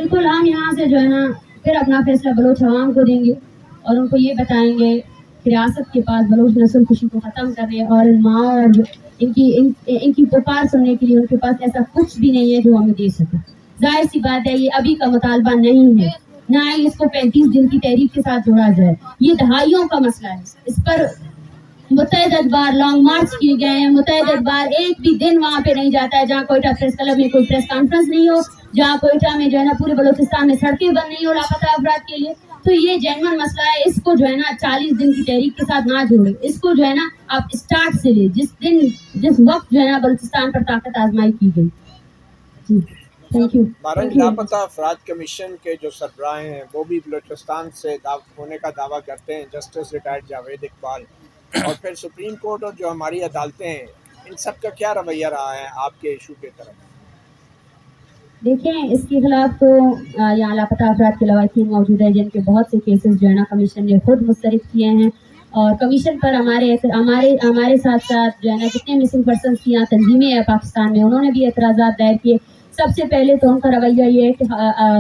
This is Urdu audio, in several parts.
بالکل ہم یہاں سے جو ہے نا پھر اپنا فیصلہ بلوچ عوام کو دیں گے اور ان کو یہ بتائیں گے کہ ریاست کے پاس بلوچ نسل کشی کو ختم کرنے اور ان ماؤں اور ان کی پکار سننے کے لیے ان کے پاس ایسا کچھ بھی نہیں ہے جو ہمیں دے سکے. ظاہر سی بات ہے یہ ابھی کا مطالبہ نہیں ہے, نہ ہی اس کو 35 دن کی تحریک کے ساتھ جوڑا جائے. یہ دہائیوں کا مسئلہ ہے. اس پر متعدد بار لانگ مارچ کیے گئے ہیں, متعدد بار ایک بھی دن وہاں پہ نہیں جاتا ہے جہاں کوئٹہ پریس کلب میں کوئی پریس کانفرنس نہیں ہو, جہاں کوئٹہ میں جو ہے نا پورے بلوچستان میں سڑکیں بند نہیں ہو لاپتہ افراد کے لیے. تو یہ جینون مسئلہ ہے, اس کو جو ہے نا 40 دن کی تحریک کے ساتھ نہ جوڑے. اس کو جو ہے نا آپ اسٹارٹ سے لے, جس وقت جو ہے نا بلوچستان پر طاقت آزمائی کی گئی. جی تھینک یو. لاپتہ افراد کمیشن کے جو سربراہ ہیں وہ بھی بلوچستان سے ہونے کا دعویٰ کرتے ہیں, جسٹس ریٹائرڈ جاوید اقبال, اور پھر سپریم کورٹ اور جو ہماری عدالتیں ہیں ان سب کا کیا رویہ رہا ہے آپ کے ایشو کی طرف؟ دیکھیں اس کے خلاف تو یہاں لاپتہ افراد کے لواحقین موجود ہیں جن کے بہت سے کیسز جو ہے نا کمیشن نے خود مسترد کیے ہیں, اور کمیشن پر ہمارے ساتھ ساتھ جو ہے نا جتنے مسنگ پرسنس کی یہاں تنظیمیں ہیں پاکستان میں انہوں نے بھی اعتراضات دائر کیے. سب سے پہلے تو ان کا رویہ یہ ہے کہ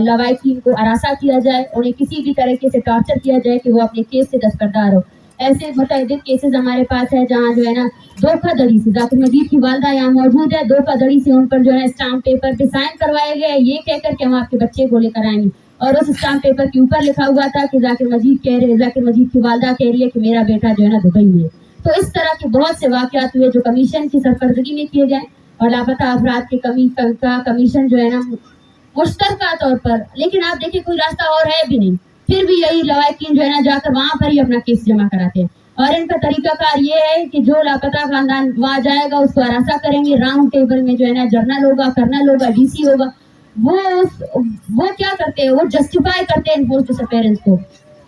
لواحقین کو ہراساں کیا جائے, انہیں کسی بھی طریقے سے ٹارچر کیا جائے کہ وہ اپنے کیس سے دستبردار ہو. ایسے متعدد کیسز ہمارے پاس ہے جہاں جو ہے نا دھوکہ دڑی سے, ذاکر مجید کی والدہ یہاں موجود ہے, دھوکہ دڑی سے ان پر جو ہے اسٹامپ پیپر پہ سائن کروائے گئے یہ کہہ کر کے ہم آپ کے بچے کو لے کر آئیں گے, اور اس اسٹامپ پیپر کے اوپر لکھا ہوا تھا کہ ذاکر مجید کی والدہ کہہ رہی ہے کہ میرا بیٹا جو ہے نا دبئی میں ہے. تو اس طرح کے بہت سے واقعات ہوئے جو کمیشن کی سرپرستگی میں کیے گئے, اور لاپتہ افراد کے کمیشن جو ہے نا مشترکہ طور پر, لیکن آپ دیکھیں کوئی راستہ اور ہے بھی نہیں, پھر بھی یہی لواحقین جو ہے نا جا کر وہاں پر ہی اپنا کیس جمع کراتے ہیں. اور ان کا طریقہ کار یہ ہے کہ جو لاپتہ خاندان وہاں جائے گا اس کو ہراساں کریں گے. راؤنڈ ٹیبل میں جو ہے نا جرنل ہوگا, کرنل ہوگا, ڈی سی ہوگا, وہ کیا کرتے ہیں, وہ جسٹیفائی کرتے ہیں انفورسڈ ڈساپیرنس کو.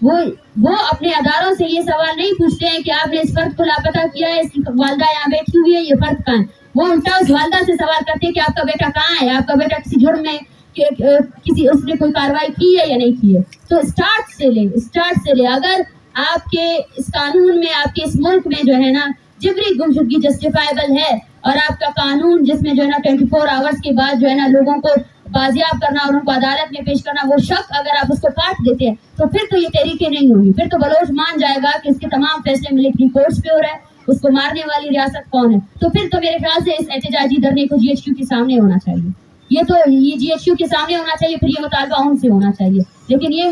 وہ اپنے اداروں سے یہ سوال نہیں پوچھتے ہیں کہ آپ نے اس فرد کو لاپتہ کیا ہے, اس کی والدہ یہاں بیٹھی ہوئی ہے, یہ فرد کہاں ہے. وہ الٹا اس والدہ سے سوال کرتے ہیں کہ آپ کا بیٹا کہاں ہے, آپ کا بیٹا کسی جرم میں اس نے کوئی کاروائی کی ہے یا نہیں کی ہے. تو اسٹارٹ سے لے اگر آپ کے اس قانون میں, آپ کے اس ملک میں جو ہے نا جبری گمشدگی جسٹیفائبل ہے, اور آپ کا قانون جس میں جو ہے نا 24 آورس کے بعد جو ہے نا لوگوں کو بازیاب کرنا اور ان کو عدالت میں پیش کرنا, وہ شک اگر آپ اس کو کاٹ دیتے ہیں تو پھر تو یہ تحریکیں نہیں ہوگی. پھر تو بلوچ مان جائے گا کہ اس کے تمام فیصلے ملٹری کورٹس پہ ہو رہا ہے, اس کو مارنے والی ریاست کون ہے. تو پھر تو میرے خیال سے اس احتجاجی دھرنے کو GHQ کے سامنے ہونا چاہیے. یہ GHQ کے سامنے ہونا چاہیے, پھر یہ مطالبہ ان سے ہونا چاہیے. لیکن یہ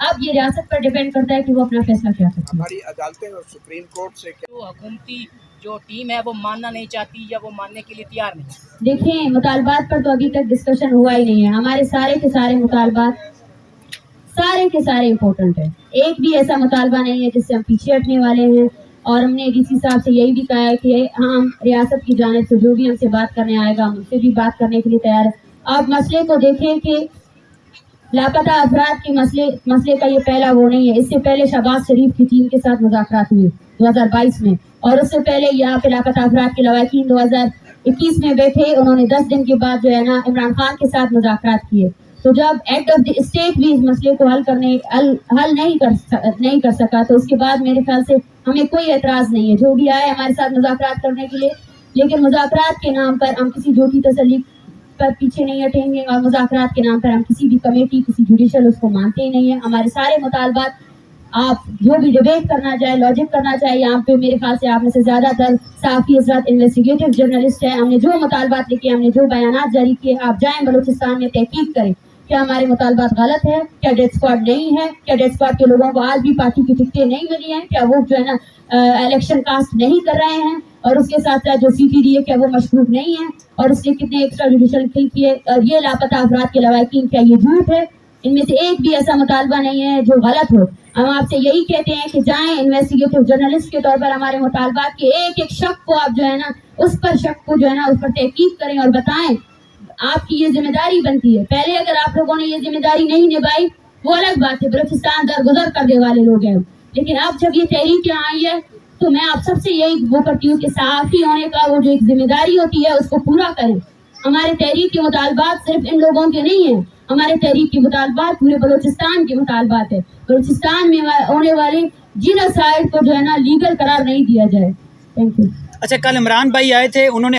اب یہ ریاست پر ڈیپینڈ کرتا ہے کہ وہ اپنا فیصلہ کیا کرتی ہے. ہماری عدالتیں اور سپریم کورٹ سے جو حکومتی جو ٹیم ہے وہ ماننا نہیں چاہتی یا وہ ماننے کے لیے تیار نہیں. دیکھیں مطالبات پر تو ابھی تک ڈسکشن ہوا ہی نہیں ہے. ہمارے سارے کے سارے مطالبات امپورٹنٹ ہیں. ایک بھی ایسا مطالبہ نہیں ہے جس سے ہم پیچھے ہٹنے والے ہیں, اور ہم نے ڈی سی صاحب سے یہی بھی کہا ہے کہ ہم ریاست کی جانب سے جو بھی ہم سے بات کرنے آئے گا ہم اس سے بھی بات کرنے کے لیے تیار ہیں. آپ مسئلے کو دیکھیں کہ لاپتہ افراد کے مسئلے کا یہ پہلا وہ نہیں ہے. اس سے پہلے شہباز شریف کی ٹیم کے ساتھ مذاکرات ہوئے 2022 میں, اور اس سے پہلے یہاں پہ لاپتہ افراد کے لواحقین 2021 میں بیٹھے, انہوں نے 10 دن کے بعد جو ہے نا عمران خان کے ساتھ مذاکرات کیے. تو جب ایڈ آف دی اسٹیٹ بھی اس مسئلے کو حل نہیں کر سکا, تو اس کے بعد میرے خیال سے ہمیں کوئی اعتراض نہیں ہے جو بھی آئے ہمارے ساتھ مذاکرات کرنے کے لیے. لیکن مذاکرات کے نام پر ہم کسی جھوٹی تسلی پر پیچھے نہیں ہٹیں گے, اور مذاکرات کے نام پر ہم کسی بھی کمیٹی, کسی جوڈیشل اس کو مانتے ہی نہیں ہیں. ہمارے سارے مطالبات آپ جو بھی ڈیبیٹ کرنا چاہے, لاجک کرنا چاہے, یہاں پہ میرے خیال سے آپ میں سے زیادہ تر صحافی حضرات انویسٹیگیٹو جرنلسٹ ہیں. ہم نے جو مطالبات لکھے, ہم نے جو بیانات جاری کیے, آپ جائیں بلوچستان میں تحقیق کریں کیا ہمارے مطالبات غلط ہے, کیا ڈیتھ اسکواڈ نہیں ہے, کیا ڈیتھ اسکواڈ کے لوگوں کو آج بھی پارٹی کی ٹکٹیں نہیں ملی ہیں, کیا وہ جو ہے نا الیکشن کاسٹ نہیں کر رہے ہیں, اور اس کے ساتھ ساتھ جو CTD ہے کیا وہ مشکوک نہیں ہے, اور اس نے کتنے ایکسٹرا جوڈیشل کل کیے. اور یہ لاپتہ افراد کے لواحقین کیا یہ جھوٹ ہے؟ ان میں سے ایک بھی ایسا مطالبہ نہیں ہے جو غلط ہو. ہم آپ سے یہی کہتے ہیں کہ جائیں انویسٹیگیٹو جرنلسٹ کے طور پر ہمارے مطالبات کے ایک ایک شک کو آپ جو ہے نا اس پر تحقیق کریں اور بتائیں. آپ کی یہ ذمہ داری بنتی ہے. پہلے اگر آپ لوگوں نے یہ ذمہ داری نہیں نبھائی وہ الگ بات ہے, بلوچستان درگزر کرنے والے لوگ ہیں. لیکن اب جب یہ تحریک یہاں آئی ہے تو میں آپ سب سے یہی وہ کرتی ہوں کہ صحافی ہونے کا وہ جو ایک ذمہ داری ہوتی ہے اس کو پورا کریں. ہمارے تحریک کے مطالبات صرف ان لوگوں کے نہیں ہیں, ہمارے تحریک کے مطالبات پورے بلوچستان کے مطالبات ہے. بلوچستان میں ہونے والے جنوسائیڈ کو جو ہے نا لیگل قرار نہیں دیا جائے. Thank you. اچھا, کل عمران بھائی آئے تھے, انہوں نے